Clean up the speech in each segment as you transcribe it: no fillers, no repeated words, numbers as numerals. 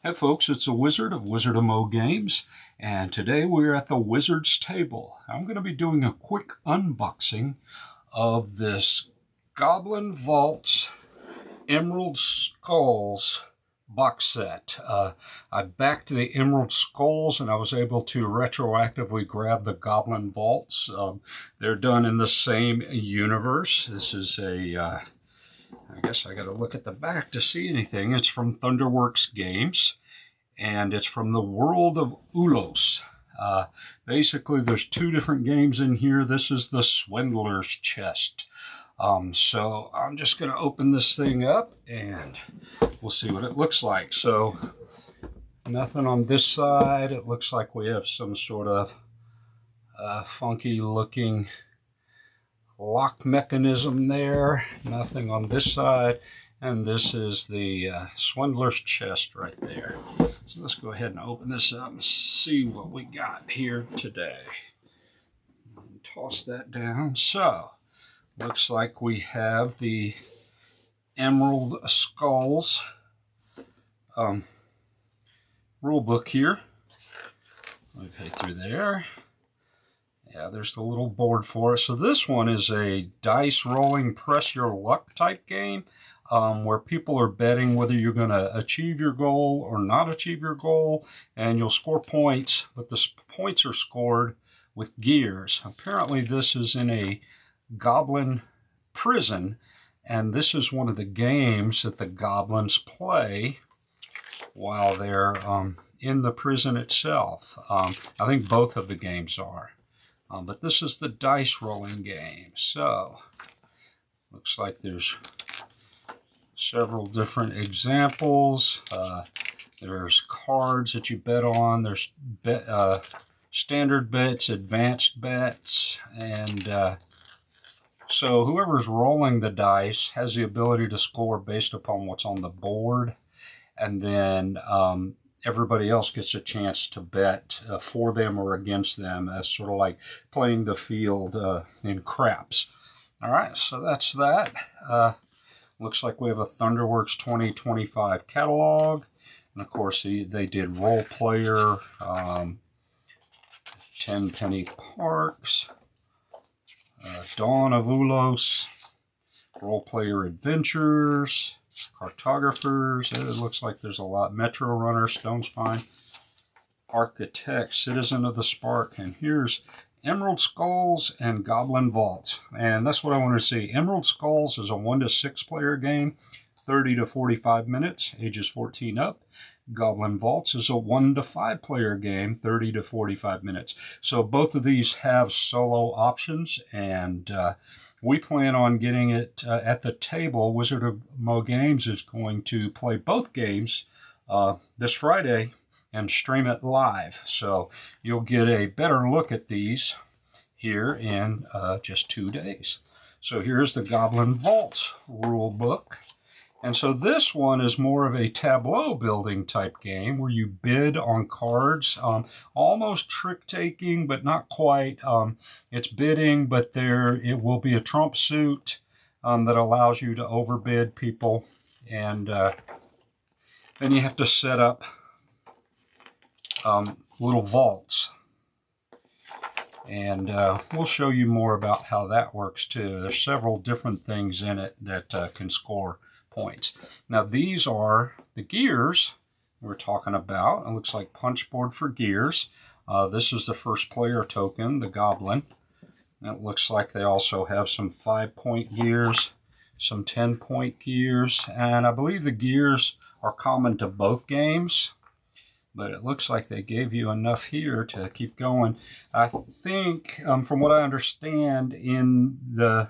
Hi folks, it's the Wizard of Wizard of Mo Games, and today we're at the Wizard's Table. I'm going to be doing a quick unboxing of this Goblin Vaults Emerald Skulls box set. I backed the Emerald Skulls and I was able to retroactively grab the Goblin Vaults. They're done in the same universe. This is I guess I got to look at the back to see anything. It's from Thunderworks Games, and it's from the world of Ulos. Basically, there's two different games in here. This is the Swindler's chest. So I'm just going to open this thing up, and we'll see what it looks like. So nothing on this side. It looks like we have some sort of funky looking lock mechanism there. Nothing on this side, and this is the Swindler's chest right there. So let's go ahead and open this up and see what we got here today. Toss that down. So looks like we have the Emerald Skulls rule book here. Okay, through there. Yeah, there's the little board for it. So this one is a dice rolling press your luck type game where people are betting whether you're going to achieve your goal or not achieve your goal, and you'll score points, but the points are scored with gears. Apparently this is in a goblin prison, and this is one of the games that the goblins play while they're in the prison itself. I think both of the games are. But this is the dice rolling game. So, looks like there's several different examples. There's cards that you bet on. There's standard bets, advanced bets, and so whoever's rolling the dice has the ability to score based upon what's on the board, and then everybody else gets a chance to bet for them or against them, as sort of like playing the field in craps. All right, so that's that. Looks like we have a Thunderworks 2025 catalog. And of course, they did Role Player, 10 Penny Parks, Dawn of Ulos, Role Player Adventures, Cartographers. It looks like there's a lot. Metro Runner, Stone Spine, Architect, Citizen of the Spark, and here's Emerald Skulls and Goblin Vault. And that's what I want to see. Emerald Skulls is a 1 to 6 player game, 30 to 45 minutes, ages 14 up. Goblin Vaults is a 1 to 5 player game, 30 to 45 minutes. So both of these have solo options, and we plan on getting it at the table. Wizard of Mo Games is going to play both games this Friday and stream it live. So you'll get a better look at these here in just 2 days. So here's the Goblin Vault rule book. And so this one is more of a tableau building type game where you bid on cards, almost trick taking, but not quite. It's bidding, but it will be a trump suit that allows you to overbid people. And then you have to set up little vaults. And we'll show you more about how that works too. There's several different things in it that can score points. Now these are the gears we're talking about. It looks like punch board for gears. This is the first player token, the Goblin. And it looks like they also have some 5-point gears, some 10-point gears, and I believe the gears are common to both games, but it looks like they gave you enough here to keep going. I think, from what I understand, in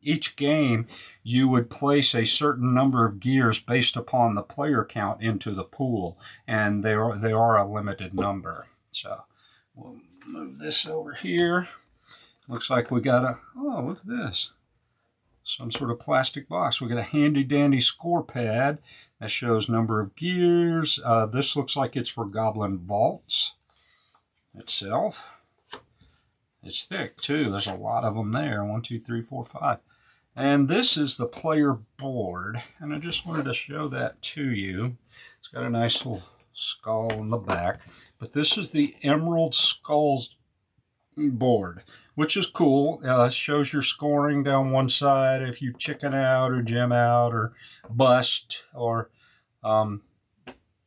each game, you would place a certain number of gears based upon the player count into the pool, and they are a limited number. So we'll move this over here. Looks like we got oh, look at this. Some sort of plastic box. We got a handy dandy score pad that shows number of gears. This looks like it's for Goblin Vaults itself. It's thick too. There's a lot of them there. 1, 2, 3, 4, 5. And this is the player board, and I just wanted to show that to you. It's got a nice little skull in the back. But this is the Emerald Skulls board, which is cool. Shows your scoring down one side if you chicken out or gem out or bust or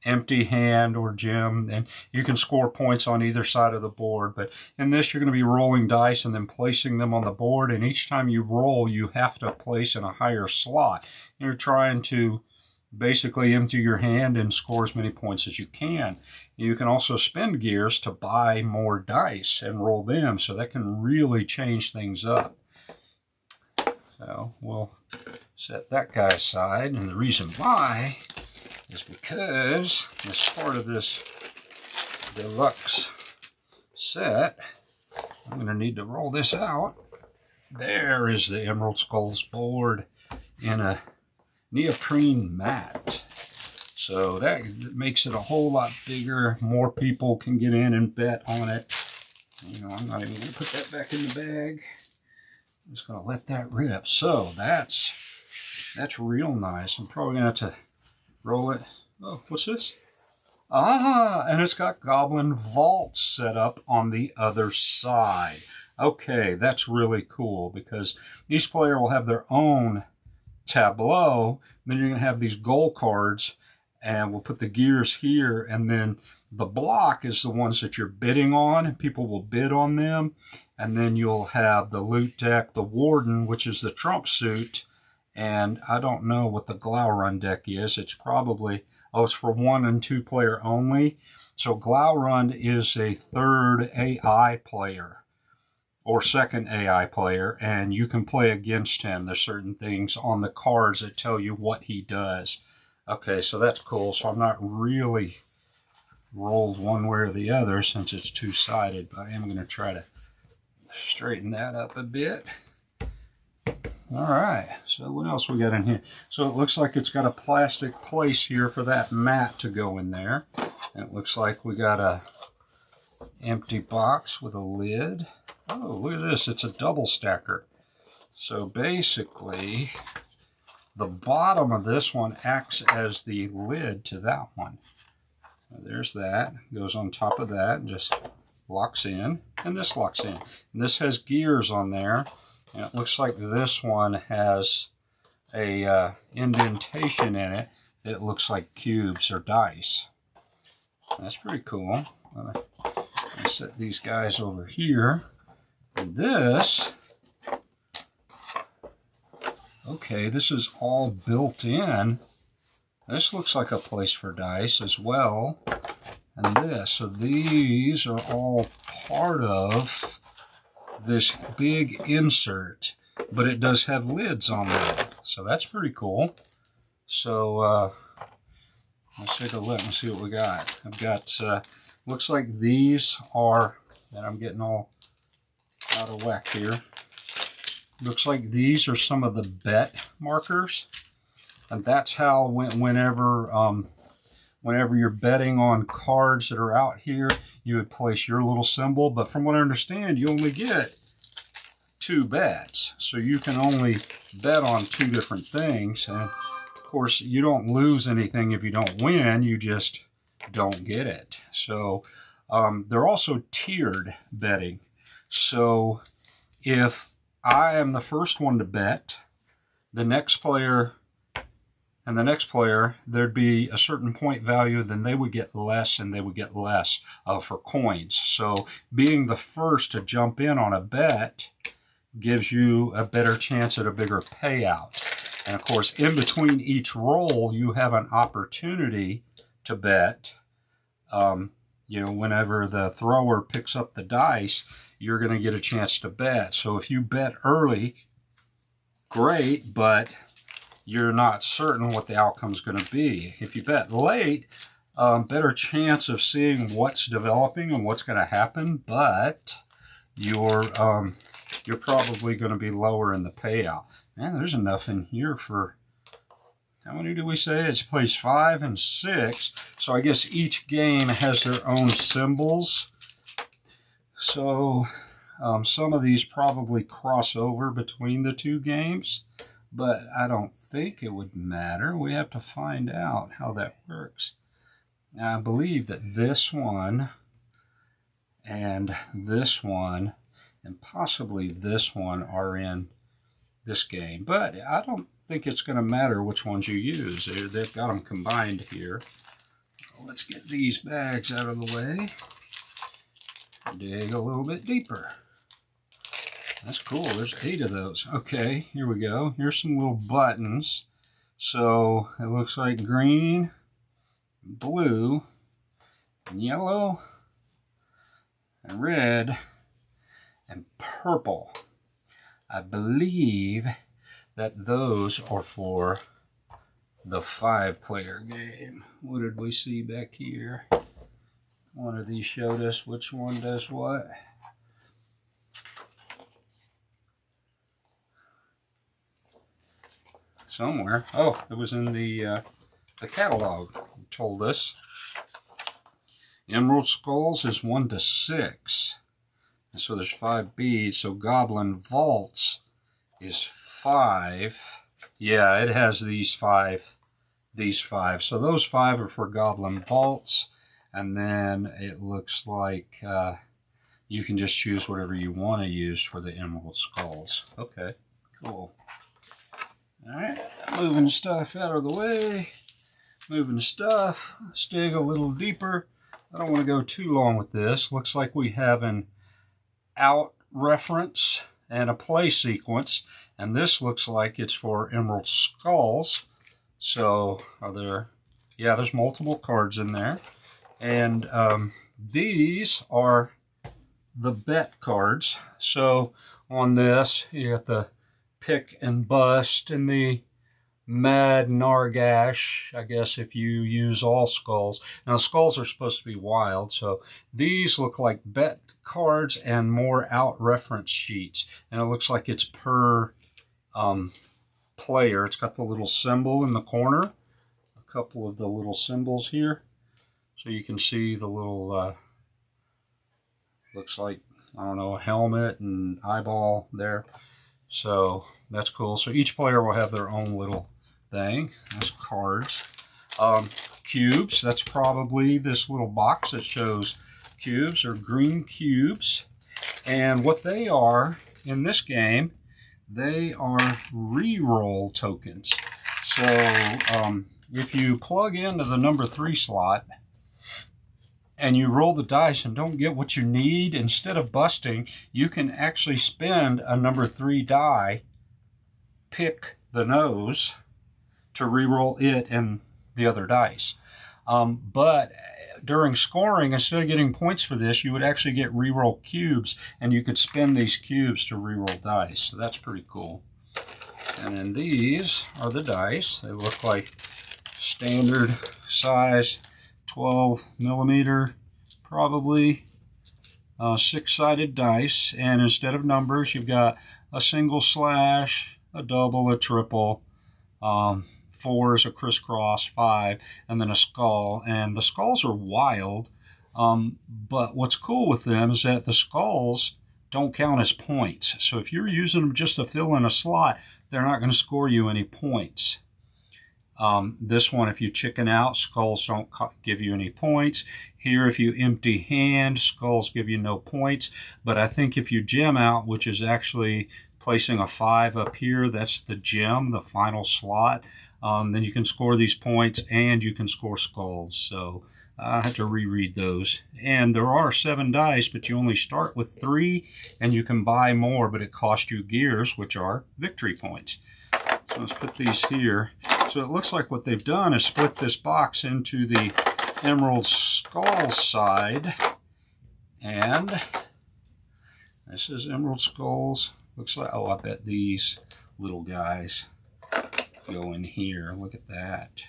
empty hand or gem, and you can score points on either side of the board. But in this, you're going to be rolling dice and then placing them on the board, and each time you roll, you have to place in a higher slot. You're trying to basically empty your hand and score as many points as you can. You can also spend gears to buy more dice and roll them, so that can really change things up. So we'll set that guy aside, and the reason why is because as part of this deluxe set, I'm going to need to roll this out. There is the Emerald Skulls board in a neoprene mat. So that makes it a whole lot bigger. More people can get in and bet on it. You know, I'm not even going to put that back in the bag. I'm just going to let that rip. So that's real nice. I'm probably going to have to roll it. Oh, what's this? Ah, and it's got Goblin vaults set up on the other side. Okay, that's really cool because each player will have their own tableau. Then you're going to have these goal cards, and we'll put the gears here, and then the block is the ones that you're bidding on, and people will bid on them. And then you'll have the loot deck, the Warden, which is the trump suit, and I don't know what the Glaurung deck is. It's probably, it's for 1 and 2 player only. So Glaurung is a third AI player or second AI player, and you can play against him. There's certain things on the cards that tell you what he does. Okay, so that's cool. So I'm not really rolled one way or the other since it's two-sided, but I am going to try to straighten that up a bit. All right, so what else we got in here? So it looks like it's got a plastic place here for that mat to go in there. It looks like we got a empty box with a lid. Oh, look at this, it's a double stacker. So basically, the bottom of this one acts as the lid to that one. So there's that, goes on top of that and just locks in, and this locks in. And this has gears on there. And it looks like this one has a indentation in it that looks like cubes or dice. That's pretty cool. I'm gonna set these guys over here. And this, okay, this is all built in. This looks like a place for dice as well. And this, so these are all part of this big insert, but it does have lids on them, so that's pretty cool. So let's take a look and see what we got. I've got looks like these are, and I'm getting all out of whack here, looks like these are some of the bet markers, and that's how whenever you're betting on cards that are out here, you would place your little symbol. But from what I understand, you only get 2 bets. So you can only bet on 2 different things. And of course, you don't lose anything if you don't win. You just don't get it. So they're also tiered betting. So if I am the first one to bet, the next player and the next player, there'd be a certain point value, then they would get less and they would get less for coins. So being the first to jump in on a bet gives you a better chance at a bigger payout. And of course, in between each roll, you have an opportunity to bet. You know, whenever the thrower picks up the dice, you're going to get a chance to bet. So if you bet early, great, but you're not certain what the outcome is going to be. If you bet late, better chance of seeing what's developing and what's going to happen, but you're probably going to be lower in the payout. Man, there's enough in here for, how many do we say? It's place 5 and 6. So I guess each game has their own symbols. So some of these probably cross over between the 2 games. But I don't think it would matter. We have to find out how that works. Now, I believe that this one and this one and possibly this one are in this game, but I don't think it's going to matter which ones you use. They've got them combined here. Let's get these bags out of the way. Dig a little bit deeper. That's cool. There's 8 of those. Okay, here we go. Here's some little buttons. So it looks like green, blue, and yellow, and red, and purple. I believe that those are for the 5-player game. What did we see back here? One of these showed us which one does what. Somewhere. Oh, it was in the catalog. It told us. Emerald Skulls is 1 to 6. And so there's 5 beads. So Goblin Vaults is 5. Yeah, it has these 5. These 5. So those 5 are for Goblin Vaults. And then it looks like you can just choose whatever you want to use for the Emerald Skulls. Okay, cool. Alright, moving stuff out of the way. Moving stuff. Let's dig a little deeper. I don't want to go too long with this. Looks like we have an out reference and a play sequence. And this looks like it's for Emerald Skulls. So, are there... Yeah, there's multiple cards in there. And these are the bet cards. So, on this, you got the Pick and Bust and the Mad Nargash, I guess, if you use all skulls. Now, skulls are supposed to be wild, so these look like bet cards and more out reference sheets. And it looks like it's per player. It's got the little symbol in the corner, a couple of the little symbols here. So you can see the little, looks like, I don't know, a helmet and eyeball there. So that's cool. So each player will have their own little thing. That's cards. Cubes, that's probably this little box that shows cubes or green cubes. And what they are in this game, they are re-roll tokens. So if you plug into the number 3 slot and you roll the dice and don't get what you need, instead of busting, you can actually spend a number 3 die, pick the nose to re-roll it and the other dice. But during scoring, instead of getting points for this, you would actually get re-roll cubes, and you could spend these cubes to re-roll dice. So that's pretty cool. And then these are the dice. They look like standard size 12 millimeter, probably 6-sided dice. And instead of numbers, you've got a single slash, a double, a triple, 4 is a crisscross, 5, and then a skull. And the skulls are wild, but what's cool with them is that the skulls don't count as points. So if you're using them just to fill in a slot, they're not going to score you any points. This one, if you chicken out, skulls don't give you any points. Here, if you empty hand, skulls give you no points. But I think if you gem out, which is actually placing a 5 up here, that's the gem, the final slot, then you can score these points and you can score skulls. So I have to reread those. And there are 7 dice, but you only start with 3, and you can buy more, but it costs you gears, which are victory points. So let's put these here. So it looks like what they've done is split this box into the Emerald Skull side. And this is Emerald Skulls. Looks like, oh, I bet these little guys go in here. Look at that.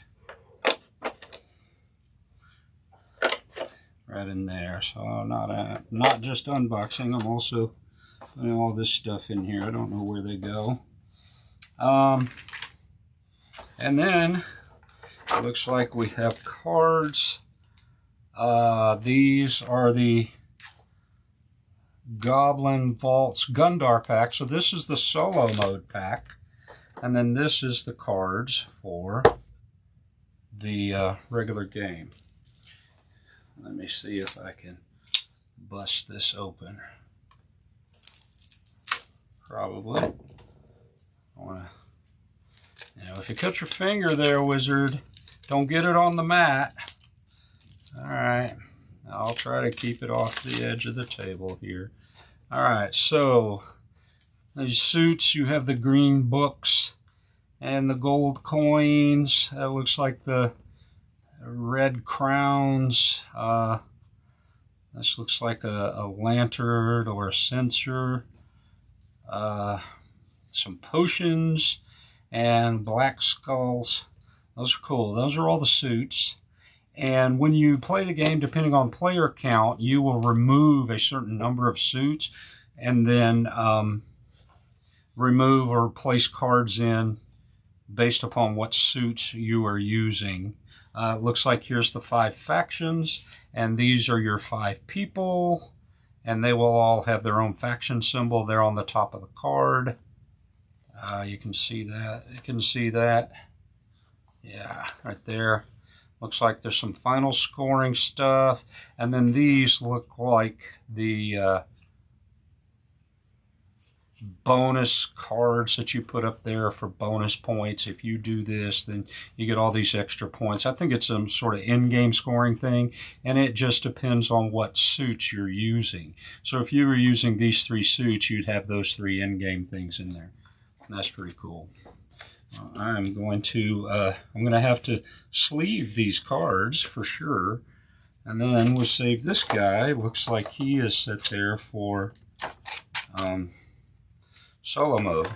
Right in there. So not just unboxing, I'm also putting all this stuff in here. I don't know where they go. And then it looks like we have cards. These are the Goblin Vaults Gundar pack. So this is the solo mode pack. And then this is the cards for the regular game. me see if I can bust this open. Probably. I wanna, if you cut your finger there, wizard, don't get it on the mat. All right, I'll try to keep it off the edge of the table here. All right, so these suits, you have the green books and the gold coins. That looks like the red crowns. This looks like a lantern or a censer. Some potions and black skulls. Those are cool. Those are all the suits. And when you play the game, depending on player count, you will remove a certain number of suits and then remove or place cards in based upon what suits you are using. It looks like here's the 5 factions, and these are your 5 people, and they will all have their own faction symbol there on the top of the card. You can see that. You can see that. Yeah, right there. Looks like there's some final scoring stuff. And then these look like the bonus cards that you put up there for bonus points. If you do this, then you get all these extra points. I think it's some sort of in-game scoring thing, and it just depends on what suits you're using. So if you were using these 3 suits, you'd have those 3 in-game things in there. And that's pretty cool. I'm going to have to sleeve these cards for sure, and then we'll save this guy. Looks like he is set there for solo mode.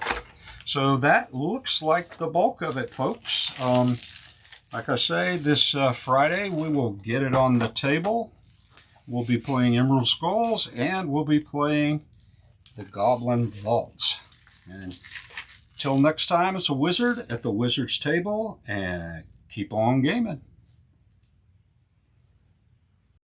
So that looks like the bulk of it, folks. Like I say, this Friday we will get it on the table. We'll be playing Emerald Skulls, and we'll be playing the Goblin Vaults. And till next time, it's a wizard at the wizard's table, and keep on gaming.